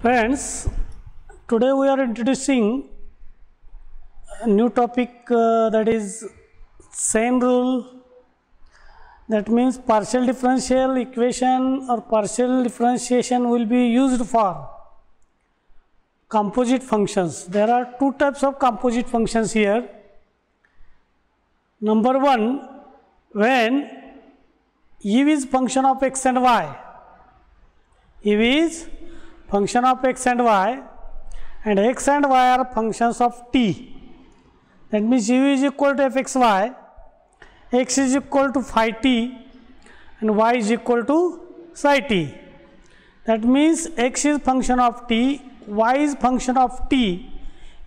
Friends, today we are introducing a new topic that is chain rule. That means partial differential equation or partial differentiation will be used for composite functions. There are two types of composite functions here. Number one, when u is function of x and y. U is function of x and y, and x and y are functions of t. That means u is equal to fxy, x is equal to phi t, and y is equal to psi t. That means x is function of t, y is function of t,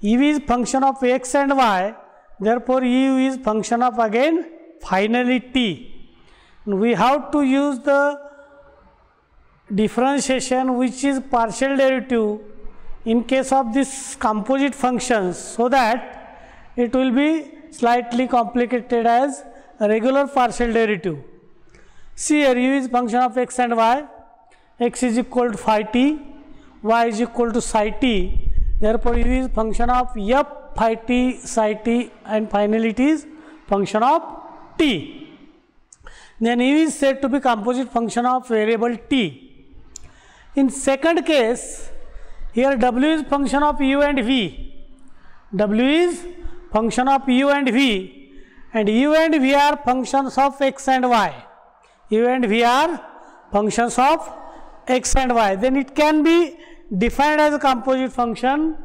u is function of x and y. Therefore, u is function of again finally t. And we have to use the differentiation which is partial derivative in case of this composite functions, so that it will be slightly complicated as a regular partial derivative. See here, u is function of x and y, x is equal to phi t, y is equal to psi t. Therefore, u is function of f phi t, psi t, and finally it is function of t. Then u is said to be composite function of variable t. In second case, here w is function of u and v. W is function of u and v, and u and v are functions of x and y. U and v are functions of x and y. Then it can be defined as a composite function.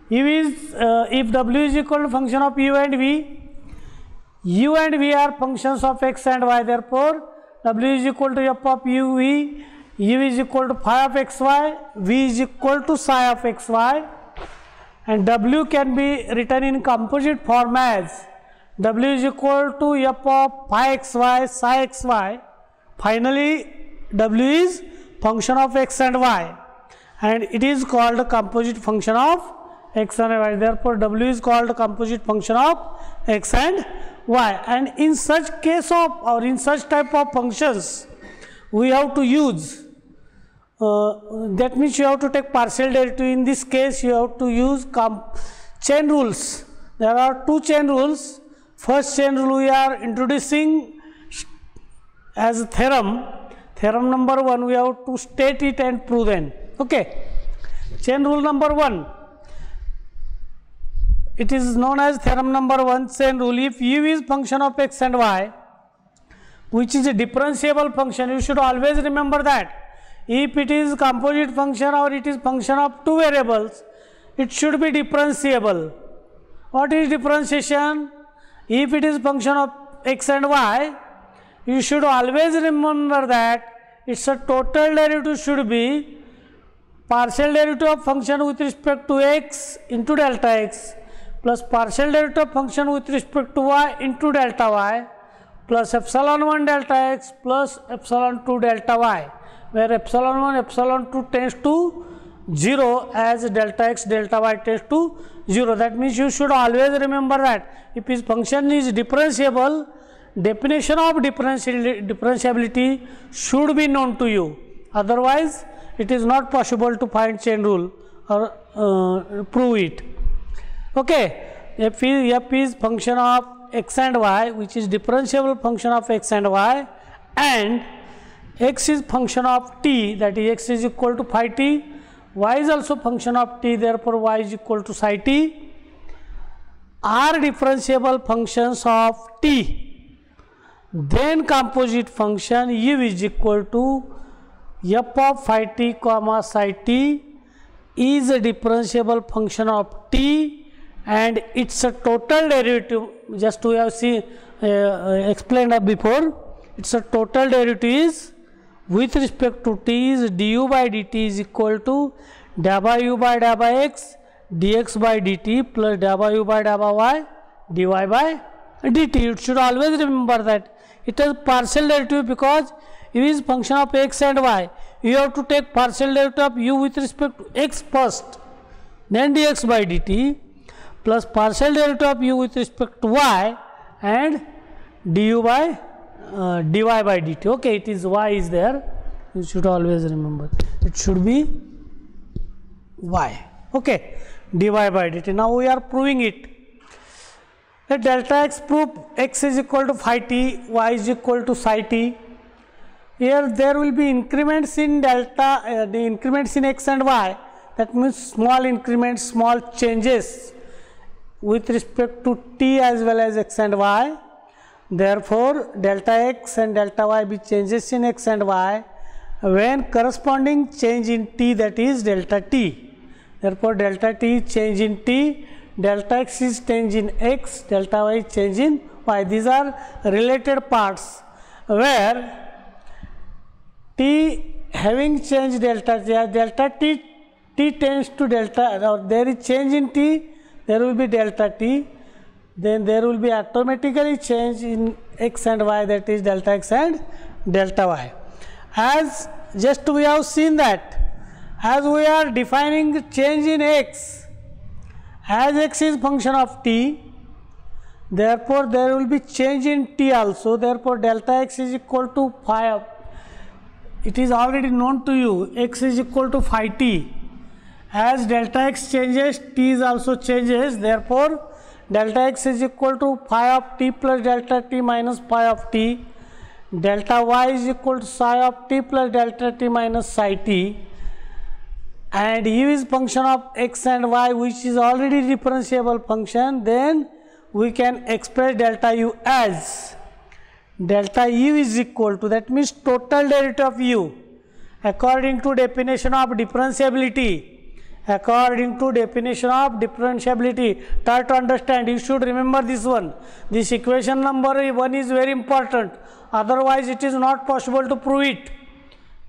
U is if w is equal to function of u and v are functions of x and y. Therefore, w is equal to f of u v. U is equal to phi of xy, v is equal to psi of xy, and w can be written in composite form as w is equal to f of phi xy, psi xy. Finally, w is function of x and y, and it is called a composite function of x and y. Therefore, w is called a composite function of x and y. And in such case of, or in such type of functions, we have to use that means you have to take partial derivative. In this case, you have to use chain rules. There are two chain rules. First chain rule we are introducing as a theorem. Theorem number 1, we have to state it and prove then. Okay. Chain rule number 1. It is known as theorem number 1 chain rule. If u is function of x and y, which is a differentiable function, you should always remember that. If it is composite function or it is function of two variables, it should be differentiable. What is differentiation? If it is function of x and y, you should always remember that its a total derivative should be partial derivative of function with respect to x into delta x plus partial derivative of function with respect to y into delta y plus epsilon 1 delta x plus epsilon 2 delta y, where epsilon 1, epsilon 2 tends to 0 as delta x, delta y tends to 0. That means you should always remember that if his function is differentiable, definition of differentiability should be known to you. Otherwise, it is not possible to find chain rule or prove it. Okay, f is function of x and y, which is differentiable function of x and y, and x is function of t, that is x is equal to phi t, y is also function of t, therefore y is equal to psi t, are differentiable functions of t. Then composite function u is equal to f of phi t comma psi t is a differentiable function of t, and its a total derivative, just we have seen explained before, its a total derivative is with respect to t is du by dt is equal to dou by u by dou by x dx by dt plus dou by u by dou by y dy by dt. You should always remember that it is partial derivative because u is function of x and y. You have to take partial derivative of u with respect to x first, then dx by dt plus partial derivative of u with respect to y and du by dy by dt. Okay, it is y is there, you should always remember. It should be y. Okay, dy by dt. Now we are proving it. Let delta x prove x is equal to phi t, y is equal to psi t. Here there will be increments in delta, the increments in x and y. That means small increments, small changes with respect to t as well as x and y. Therefore, delta x and delta y be changes in x and y when corresponding change in t, that is delta t. Therefore, delta t is change in t, delta x is change in x, delta y is change in y. These are related parts where t having changed delta t, t tends to delta, or there is change in t, there will be delta t, then there will be automatically change in x and y, that is delta x and delta y. As just we have seen that as we are defining change in x, as x is function of t, therefore there will be change in t also, therefore delta x is equal to phi of, it is already known to you, x is equal to phi t. As delta x changes, t is also changes, therefore delta x is equal to phi of t plus delta t minus phi of t, delta y is equal to psi of t plus delta t minus psi t, and u is function of x and y, which is already differentiable function. Then we can express delta u as delta u is equal to, that means total derivative of u according to definition of differentiability. According to definition of differentiability, try to understand, you should remember this one. This equation number 1 is very important, otherwise it is not possible to prove it.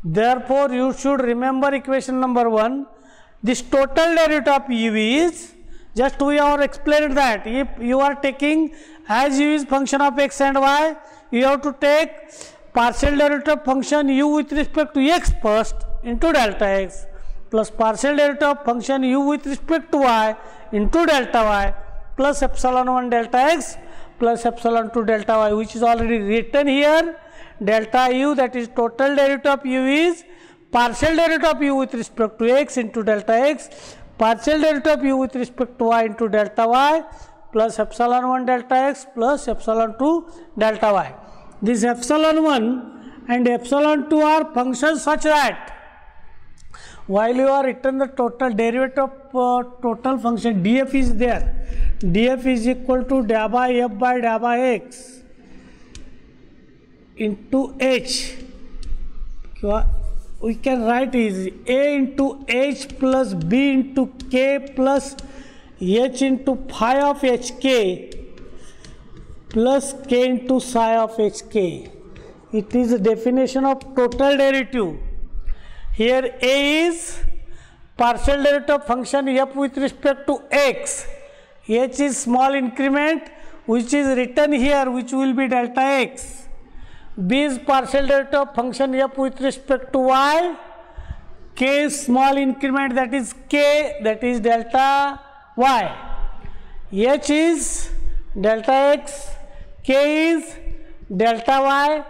Therefore, you should remember equation number 1. This total derivative of u is, just we have explained that if you are taking, as u is function of x and y, you have to take partial derivative function u with respect to x first into delta x, plus partial derivative of function u with respect to y into delta y, plus epsilon 1 delta x plus epsilon 2 delta y, which is already written here. Delta u, that is total derivative of u, is partial derivative of u with respect to x into delta x, partial derivative of u with respect to y into delta y, plus epsilon 1 delta x plus epsilon 2 delta y. This epsilon 1 and epsilon 2 are functions such that while you are written the total derivative of total function df is there, df is equal to da by f by da by x into h. We can write is a into h plus b into k plus h into phi of hk plus k into psi of hk. It is a definition of total derivative. Here a is partial derivative function f with respect to x, h is small increment which is written here, which will be delta x, b is partial derivative function f with respect to y, k is small increment, that is k, that is delta y, h is delta x, k is delta y,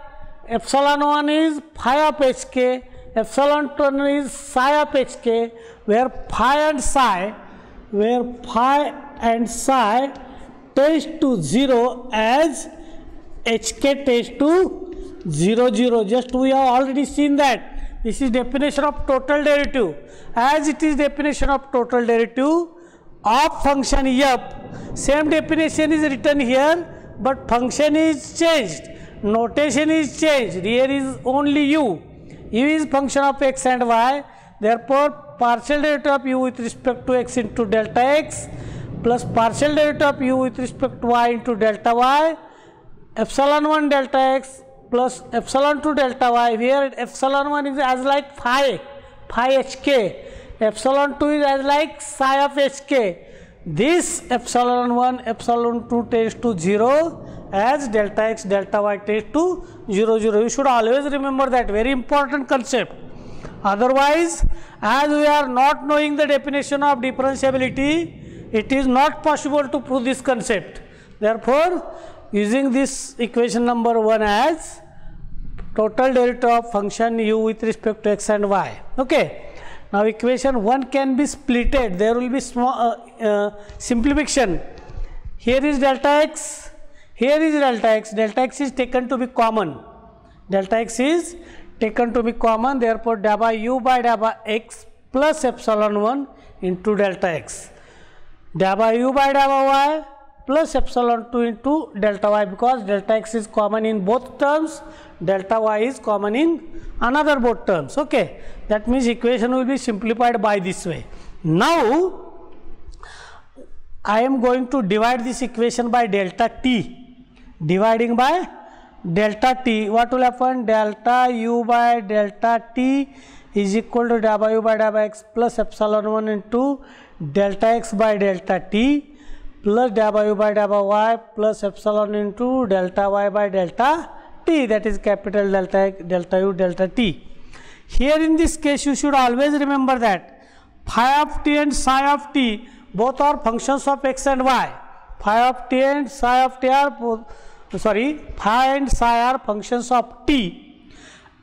epsilon 1 is phi of hk, epsilon 2 is psi of hk, where phi and psi tends to 0 as hk tends to 0 0. Just we have already seen that this is definition of total derivative. As it is definition of total derivative of function f, same definition is written here, but function is changed, notation is changed. Here is only u. U is function of x and y, therefore partial derivative of u with respect to x into delta x plus partial derivative of u with respect to y into delta y, epsilon 1 delta x plus epsilon 2 delta y, where epsilon 1 is as like phi hk, epsilon 2 is as like psi of hk. This epsilon 1, epsilon 2 tends to 0 as delta x, delta y tends to 0 0. You should always remember that, very important concept. Otherwise, as we are not knowing the definition of differentiability, it is not possible to prove this concept. Therefore, using this equation number 1 as total derivative of function u with respect to x and y. Okay. Now equation 1 can be splitted. There will be small simplification. Here is delta x, here is delta x. Delta x is taken to be common. Delta x is taken to be common. Therefore, delta u by delta x plus epsilon 1 into delta x. Delta u by delta y plus epsilon 2 into delta y, because delta x is common in both terms, delta y is common in another both terms. Okay, that means equation will be simplified by this way. Now I am going to divide this equation by delta t. Dividing by delta t, what will happen? Delta u by delta t is equal to delta u by delta x plus epsilon 1 into delta x by delta t plus delta u by delta y plus epsilon into delta y by delta t, that is capital delta x, delta u, delta t. Here in this case you should always remember that phi of t and psi of t both are functions of x and y. Phi of t and psi of t are phi and psi are functions of t,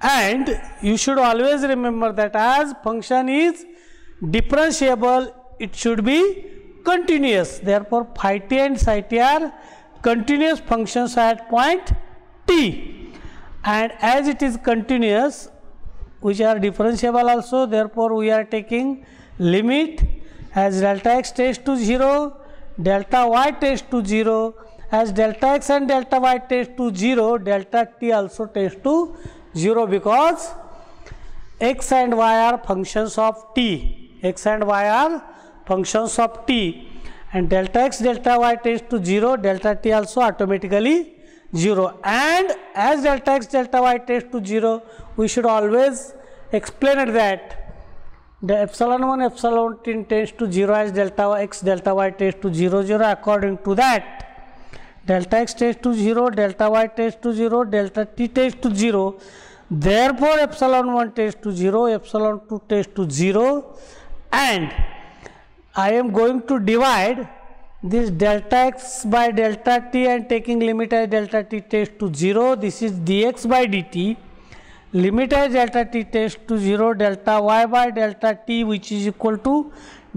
and you should always remember that as function is differentiable, it should be continuous. Therefore, phi t and psi t are continuous functions at point t, and as it is continuous, which are differentiable also, therefore we are taking limit as delta x tends to 0, delta y tends to 0, as delta x and delta y tends to 0, delta t also tends to 0, because x and y are functions of t. X and y are functions of t, and delta x, delta y tends to 0, delta t also automatically 0. And as delta x, delta y tends to 0, we should always explain it that the epsilon 1, epsilon t tends to 0 as delta x, delta y tends to 0, 0. According to that, delta x tends to 0, delta y tends to 0, delta t tends to 0. Therefore, epsilon 1 tends to 0, epsilon 2 tends to 0, and I am going to divide this delta x by delta t and taking limit as delta t tends to 0. This is dx by dt. Limit as delta t tends to 0, delta y by delta t, which is equal to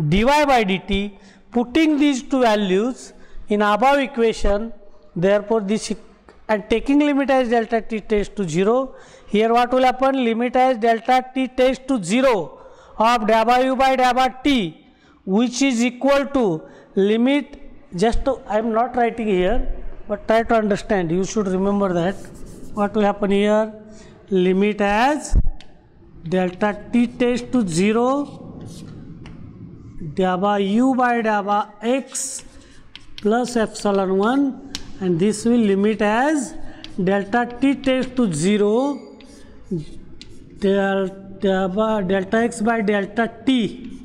dy by dt. Putting these two values in above equation, therefore this, and taking limit as delta t tends to 0. Here what will happen? Limit as delta t tends to 0 of delta u by delta t, which is equal to limit, just to, I am not writing here, but try to understand, you should remember that. What will happen here? Limit as delta t tends to 0, delta u by delta x plus epsilon 1, and this will limit as delta t tends to 0, delta x by delta t.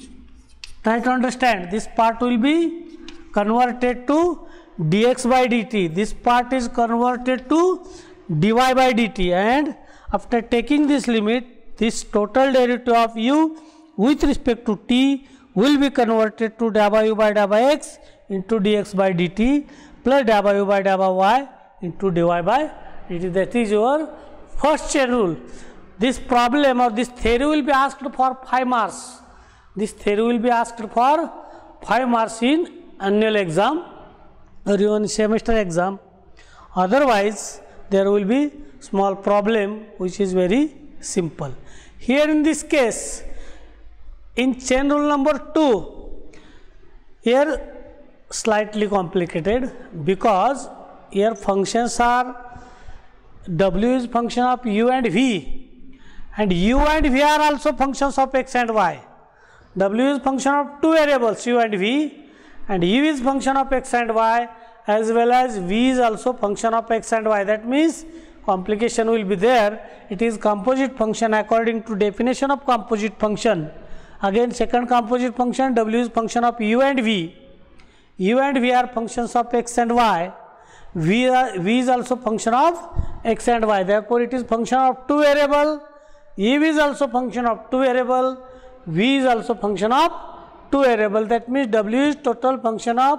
Try to understand, this part will be converted to dx by dt, this part is converted to dy by dt, and after taking this limit, this total derivative of u with respect to t will be converted to delta u by delta x into dx by dt plus delta u by delta y into dy by dt. That is your first chain rule. This problem or this theory will be asked for 5 marks. This theory will be asked for 5 marks in annual exam or even semester exam. Otherwise, there will be small problem which is very simple. Here in this case, in chain rule number 2, here slightly complicated, because here functions are, w is function of u and v, and u and v are also functions of x and y. W is function of two variables u and v, and u is function of x and y, as well as v is also function of x and y. That means complication will be there. It is composite function according to definition of composite function. Again, second composite function, w is function of u and v. U and v are functions of x and y. V is also function of x and y. Therefore, it is function of two variable. U is also function of two variable. V is also function of two variable. That means w is total function of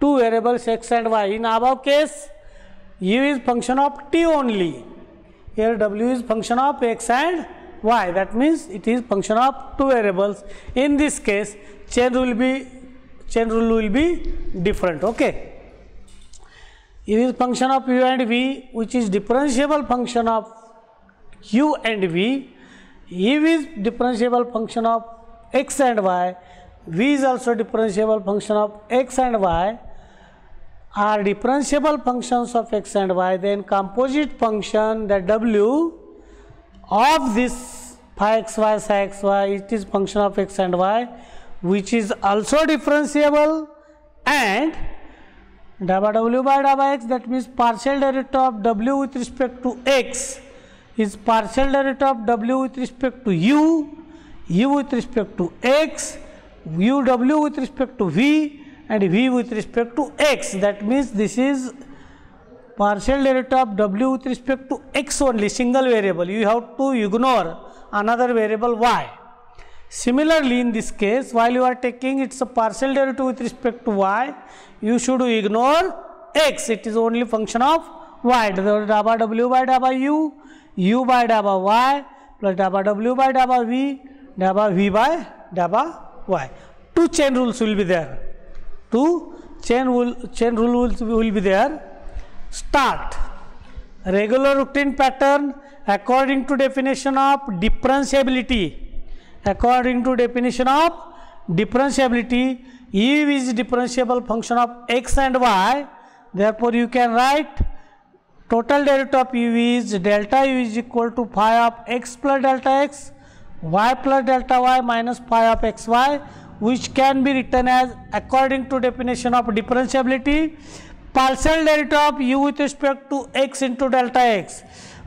two variables x and y. In above case, u is function of t only. Here w is function of x and y. That means it is function of two variables. In this case, chain rule will be different. Okay. It is function of u and v, which is differentiable function of u and v. U is differentiable function of x and y. V is also differentiable function of x and y. Are differentiable functions of x and y, then composite function, the w of this phi xy psi xy, it is function of x and y, which is also differentiable, and w by x, that means partial derivative of w with respect to x is partial derivative of w with respect to u with respect to x, w with respect to v, and v with respect to x. That means this is partial derivative of w with respect to x only, single variable. You have to ignore another variable y. Similarly, in this case, while you are taking its a partial derivative with respect to y, you should ignore x. It is only function of y. Dabba w by dabba u by dabba y, plus dabba w by dabba v, dabba v by dabba y. Two chain rules will be there. Two chain rule will be there. Start. Regular routine pattern according to definition of differentiability. According to definition of differentiability, u is differentiable function of x and y. Therefore, you can write total derivative of u is delta u is equal to phi of x plus delta x, y plus delta y minus phi of xy, which can be written as, according to definition of differentiability, partial derivative of u with respect to x into delta x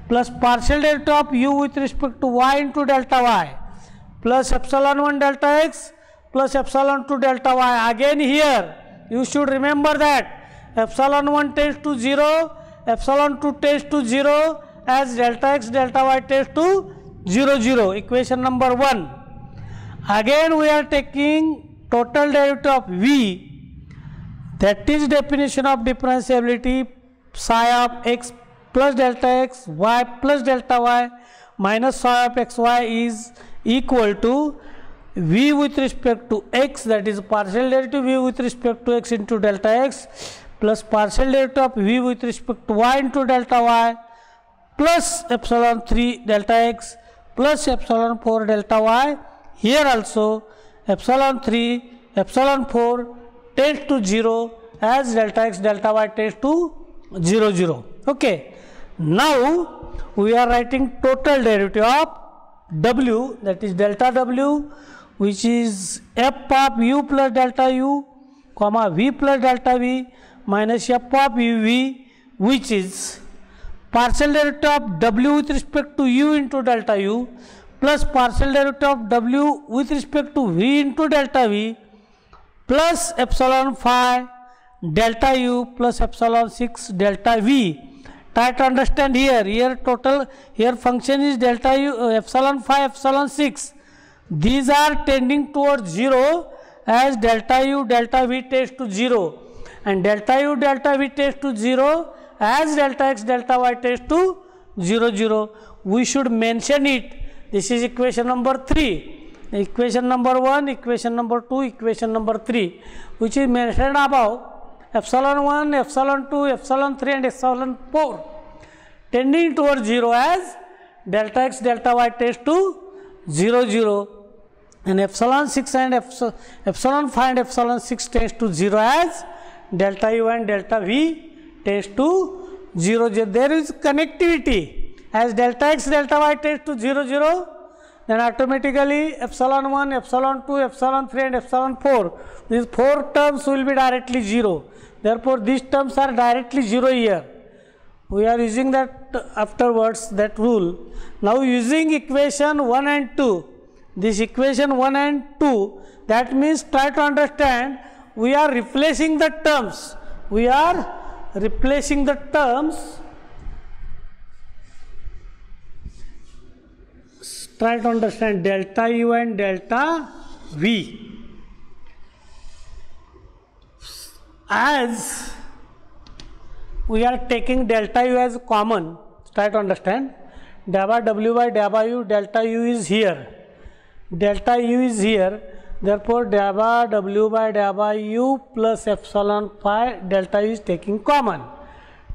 plus partial derivative of u with respect to y into delta y plus epsilon 1 delta x plus epsilon 2 delta y. Again here you should remember that epsilon 1 tends to 0, epsilon 2 tends to 0, as delta x delta y tends to 0 0. Equation number 1. Again we are taking total derivative of v, that is definition of differentiability, psi of x plus delta x, y plus delta y minus psi of xy is equal to v with respect to x, that is partial derivative v with respect to x into delta x plus partial derivative of v with respect to y into delta y plus epsilon 3 delta x plus epsilon 4 delta y. Here also epsilon 3, epsilon 4 tends to 0, as delta x delta y tends to 0 0. Okay. Now we are writing total derivative of w, that is delta w, which is f of u plus delta u comma v plus delta v minus f of u v, which is partial derivative of w with respect to u into delta u plus partial derivative of w with respect to v into delta v plus epsilon phi delta u plus epsilon 6 delta v. Try to understand here total, here function is delta u, epsilon phi, epsilon 6. These are tending towards 0, as delta u delta v tends to 0, and delta u delta v tends to 0, as delta x delta y tends to 0 0. We should mention it. This is equation number 3. Equation number 1, equation number 2, equation number 3, which is mentioned above. Epsilon 1, epsilon 2, epsilon 3 and epsilon 4 tending towards 0, as delta x delta y tends to 0 0, and epsilon 6 and epsilon 5 and epsilon 6 tends to 0, as delta u and delta v tends to 0 0. There is connectivity, as delta x delta y tends to 0 0, then automatically epsilon 1, epsilon 2, epsilon 3 and epsilon 4, these 4 terms will be directly 0. Therefore, these terms are directly 0 here. We are using that afterwards, that rule. Now using equation 1 and 2, this equation 1 and 2, that means try to understand, we are replacing the terms. We are replacing the terms. Try to understand delta u and delta v. As we are taking delta u as common, try to understand, dabba w by dabba u, delta u is here, delta u is here, therefore dabba w by dabba u plus epsilon phi, delta u is taking common,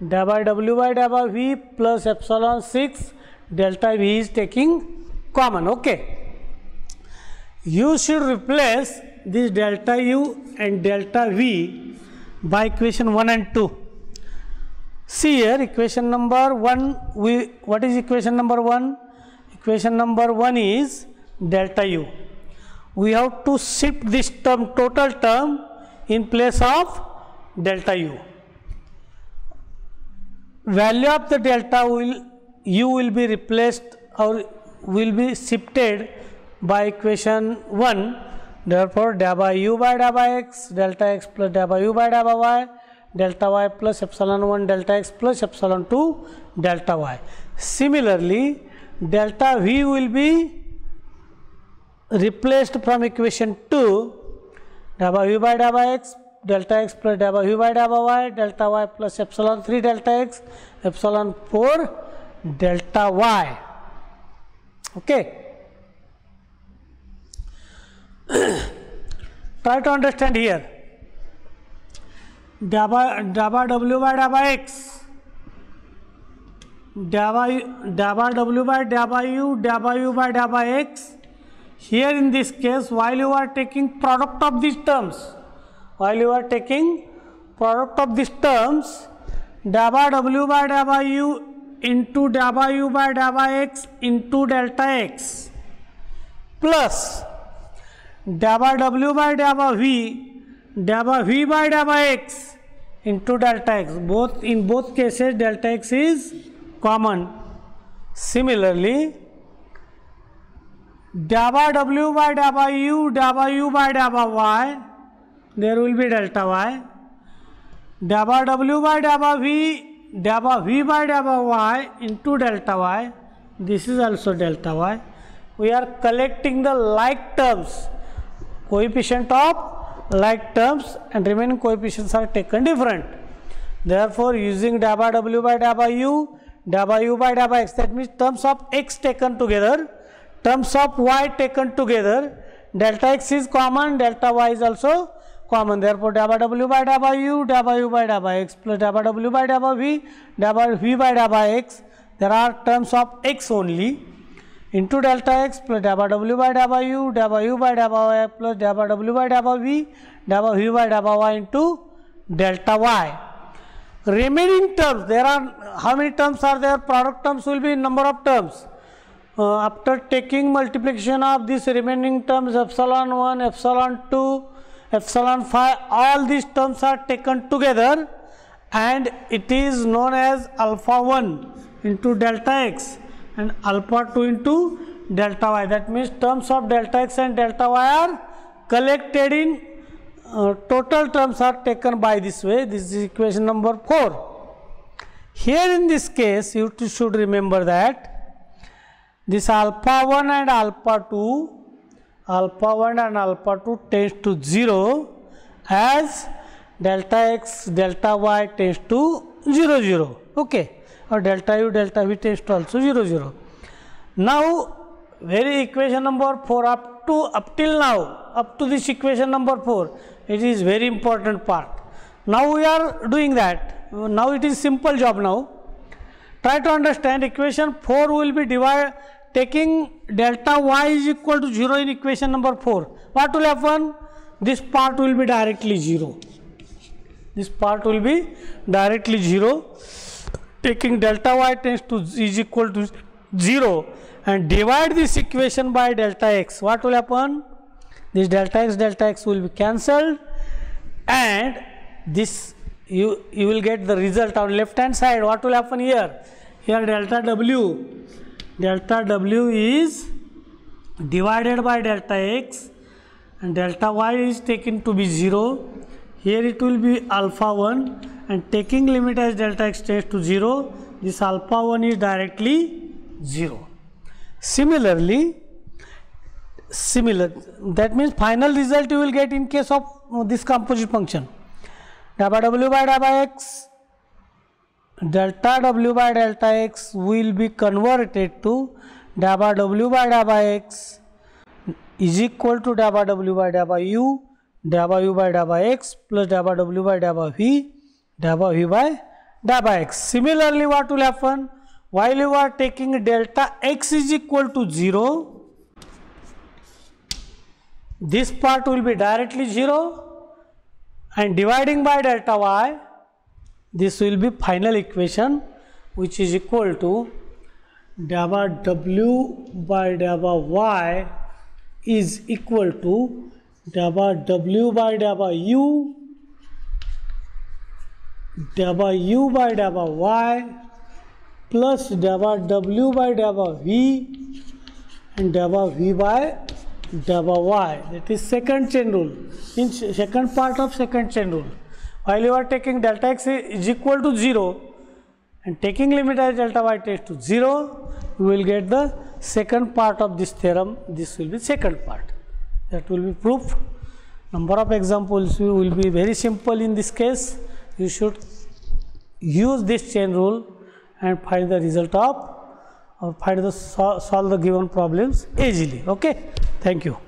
dabba w by dabba v plus epsilon 6, delta v is taking common. Okay, you should replace this delta u and delta v by equation 1 and 2. See here, equation number 1, what is equation number 1? Equation number 1 is delta u. We have to shift this term, total term, in place of delta u. Value of the delta u will be replaced or will be shifted by equation 1. Therefore, dabba u by dabba x, delta x plus dabba u by dabba y, delta y plus epsilon 1 delta x plus epsilon 2 delta y. Similarly, delta v will be replaced from equation 2, dabba u by dabba x, delta x plus dabba u by dabba y, delta y plus epsilon 3 delta x, epsilon 4 delta y. Okay. Try to understand here. Dabba w by dabba x, dabba w by dabba u by dabba x. Here in this case, while you are taking product of these terms, dabba w by dabba u into dabba u by dabba x into delta x plus dabba w by dabba v by dabba x into delta x. In both cases delta x is common. Similarly, dabba w by dabba u by dabba y, there will be delta y. Dabba w by dabba v by dabba y into delta y, this is also delta y. We are collecting the like terms, coefficient of like terms, and remaining coefficients are taken different. Therefore, using dabba w by dabba u by dabba x, that means terms of x taken together, terms of y taken together, delta x is common, delta y is also common. Therefore, dabba w by dabba u by dabba x plus dabba w by dabba v by dabba x, there are terms of x only, into delta x plus dabba w by dabba u by dabba y plus dabba w by dabba v by dabba y into delta y. Remaining terms, there are, how many terms are there? Product terms will be number of terms. After taking multiplication of these remaining terms, epsilon 1, epsilon 2, epsilon 5, all these terms are taken together and it is known as alpha 1 into delta x and alpha 2 into delta y. That means terms of delta x and delta y are collected in total terms are taken by this way. This is equation number 4. Here in this case, you should remember that this alpha 1 and alpha 2 tends to 0 as delta x, delta y tends to 0, 0. Okay. Or delta u, delta v tends to also 0, 0. Now, very equation number 4 up till now, up to this equation number 4, it is very important part. Now we are doing that. Now it is simple job now. Try to understand, equation 4 will be divided, taking delta y is equal to 0 in equation number 4. What will happen? This part will be directly 0. This part will be directly 0. Taking delta y is equal to 0 and divide this equation by delta x. What will happen? This delta x will be cancelled and this you will get the result on left hand side. What will happen here? Here delta w is divided by delta x and delta y is taken to be 0. Here it will be alpha 1 and taking limit as delta x tends to 0, this alpha 1 is directly 0. Similarly, that means final result you will get in case of this composite function. Dabba w by dabba x delta w by delta x will be converted to dabba w by dabba x is equal to dabba w by dabba u by dabba x plus dabba w by dabba v by dabba x. Similarly, what will happen? While you are taking delta x is equal to 0, this part will be directly 0, and dividing by delta y, this will be final equation, which is equal to dabba w by dabba y is equal to dabba w by dabba u by dabba y plus dabba w by dabba v and dabba v by dabba y. That is second chain rule, in second part of second chain rule. While you are taking delta x is equal to 0 and taking limit as delta y tends to 0, you will get the second part of this theorem. This will be second part. That will be proof. Number of examples will be very simple in this case. You should use this chain rule and find the result of, or solve the given problems easily. Okay, thank you.